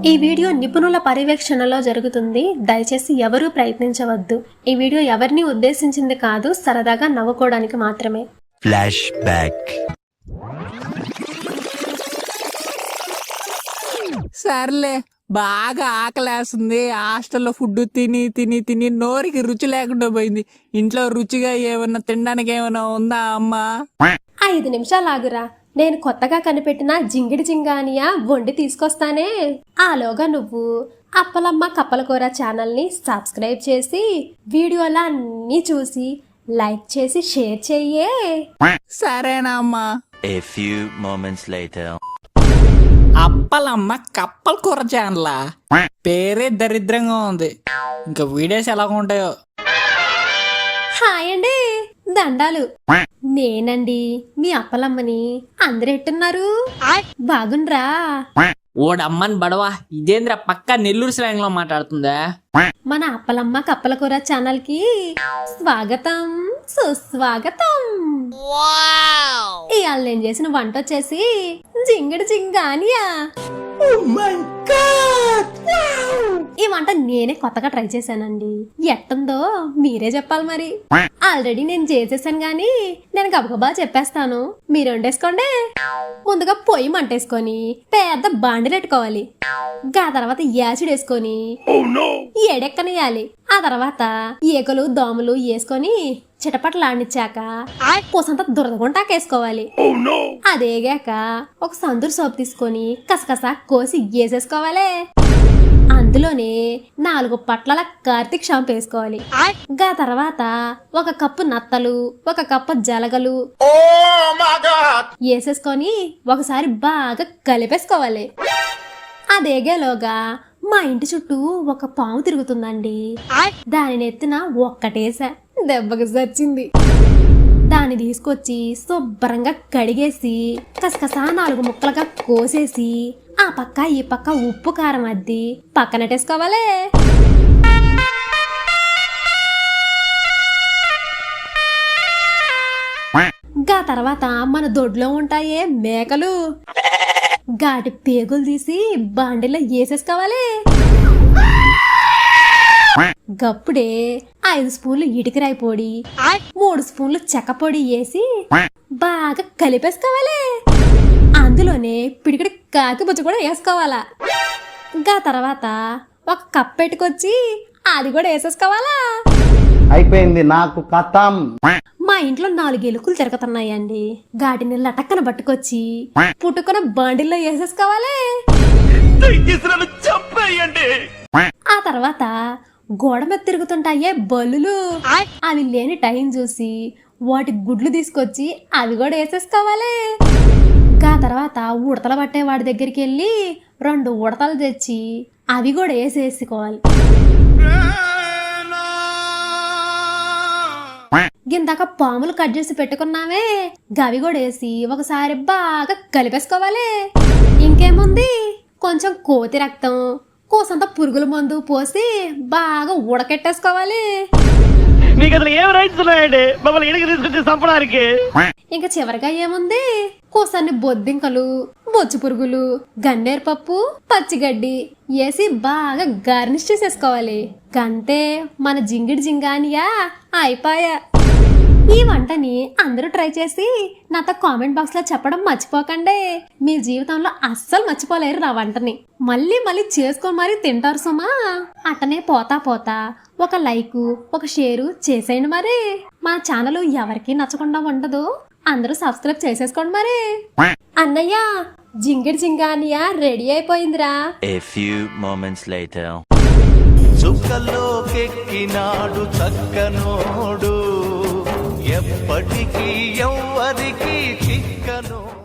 ఈ వీడియో నిపుణుల పర్యవేక్షణలో జరుగుతుంది. దయచేసి ఎవరూ ప్రయత్నించవద్దు. ఈ వీడియో ఎవరిని ఉద్దేశించింది కాదు, సరదాగా నవ్వుకోవడానికి మాత్రమే. Flash back. సర్లే, బాగా ఆకలేస్తుంది. హాస్టల్లో ఫుడ్ తిని తిని తిని నోరికి రుచి లేకుండా పోయింది. ఇంట్లో రుచిగా ఏమన్నా తినడానికి ఏమన్నా ఉందా అమ్మా? 5 నిమిషాలు ఆగురా, నేను కొత్తగా కనిపెట్టిన జింగిడి జింగానియా వండి తీసుకొస్తానే. ఆలోగా నువ్వు అప్పలమ్మ కప్పలకూర ఛానల్ని సబ్స్క్రైబ్ చేసి వీడియోలు అన్నీ చూసి లైక్ చేసి షేర్ చెయ్యే. సరేనా అమ్మా? A few moments later. Appalamma కప్పల కూర ఛానలా? పేరే దరిద్రంగా ఉంది. ఇంకా వీడియోస్ ఎలా ఉంటాయో. హాయ్ అండి, దండాలు. నేనండి మీ అప్పలమ్మని. అందరు ఎట్టున్నారు? బాగుండ్రా? ఓడమ్మని బడవా, ఇదేంద్ర పక్క నెల్లూరు స్లాంగ్ లో మాట్లాడుతుందా? మన అప్పలమ్మ కప్పలకూర ఛానల్ కి స్వాగతం, సుస్వాగతం. ఇవాళ నేను చేసిన వంట వచ్చేసి జింగిడి జింగానియా. ఈ వంట నేనే కొత్తగా ట్రై చేశానండి. ఎట్టుందో మీరే చెప్పాలి మరి. ఆల్రెడీ నేను చేసేసాను గాని నేను గబగబా చెప్పేస్తాను, మీరు వండేసుకోండి. ముందుగా పొయ్యి మంటేసుకొని పెద్ద బాండిలు పెట్టుకోవాలి. ఆ తర్వాత యాసిడ్ వేసుకొని ఎడెక్కనియాలి. ఆ తర్వాత ఈకలు దోమలు వేసుకొని చిటపటలాడిచ్చాక పూసంతా దురదగుంటాకేసుకోవాలి. అదేగాక ఒక సందూర్ సోప్ తీసుకొని కసకస కోసి వేసేసుకోవాలి. అందులోనే 4 పట్ల కార్తీక్ షాంపూ వేసుకోవాలి. గా తర్వాత 1 కప్పు నత్తలు, 1 కప్పు జలగలు వేసేసుకొని ఒకసారి బాగా కలిపేసుకోవాలి. అదేగేలోగా మా ఇంటి చుట్టూ ఒక పాము తిరుగుతుందండి. దానిని ఎత్తిన ఒక్కటేసా, దెబ్బకి సచ్చింది. దాన్ని తీసుకొచ్చి శుభ్రంగా కడిగేసి కసకస 4 ముక్కలుగా కోసేసి ఆ పక్క ఈ పక్క ఉప్పు కారం అద్ది పక్కనట్టేసుకోవాలి. గా తర్వాత మన దొడ్లో ఉంటాయే మేకలు, గాటి పేగులు తీసి బాండిలో వేసేసుకోవాలి. గప్పుడే 5 స్పూన్లు ఇటుకరాయి పొడి, 3 స్పూన్లు చెక్క పొడి వేసి బాగా కలిపేసుకోవాలి. అందులోనే పిడికిడి కాకి బుజ్జ కూడా వేసుకోవాలా. గా తర్వాత 1 కప్ పెట్టుకొచ్చి అది కూడా వేసేసుకోవాలా. అయిపోయింది నాకు కథం. మా ఇంట్లో 4 ఎలుకలు తిరుగుతున్నాయండి. గాటిని లటక్కన పట్టుకొచ్చి పుట్టుకున్న బాండిల్లో వేసేసుకోవాలి. ఆ తర్వాత గోడ మీద తిరుగుతుంటాయే బల్లులు, అవి లేని టైం చూసి వాటి గుడ్లు తీసుకొచ్చి అవి కూడా వేసేసుకోవాలి. ఆ తర్వాత ఉడతలు పట్టే వాడి దగ్గరికి వెళ్ళి 2 ఉడతలు తెచ్చి అవి కూడా వేసేసుకోవాలి. గిందాక పాములు కట్ చేసి పెట్టుకున్నావే, గవి కూడా వేసి ఒకసారి బాగా కలిపేసుకోవాలి. ఇంకేముంది, కొంచెం కోతి రక్తం, కోసంత పురుగుల మందు పోసి బాగా ఉడకెట్టేసుకోవాలి. ఇంకా చివరిగా ఏముంది, కోసాన్ని బొద్దింకలు, బొచ్చు పురుగులు, గన్నేరు పప్పు, పచ్చిగడ్డి వేసి బాగా గార్నిష్ చేసేసుకోవాలి. గంతే, మన జింగిడి జింగానియా అయిపోయా. ఈ వంటని అందరూ ట్రై చేసి నాతో కామెంట్ బాక్స్ లో చెప్పడం మర్చిపోకండి. మీ జీవితంలో అస్సలు మర్చిపోలేరు నా వంటని. మళ్ళీ మళ్ళీ చేసుకొని మరీ తింటారు సుమా. అట్టనే పోతా పోతా ఒక లైక్, ఒక షేరు చేసేయండి మరి. మా ఛానల్ ఎవరికి నచ్చకుండా ఉండదు, అందరూ సబ్స్క్రైబ్ చేసేసుకోండి మరి. అన్నయ్య, జింగిడి జింగానియా రెడీ అయిపోయిందిరా. A few moments later. చుక్కలోకెక్కినాడు చక్కనోడు, ఎప్పటికీ ఎవ్వరికి చిక్కనోడు.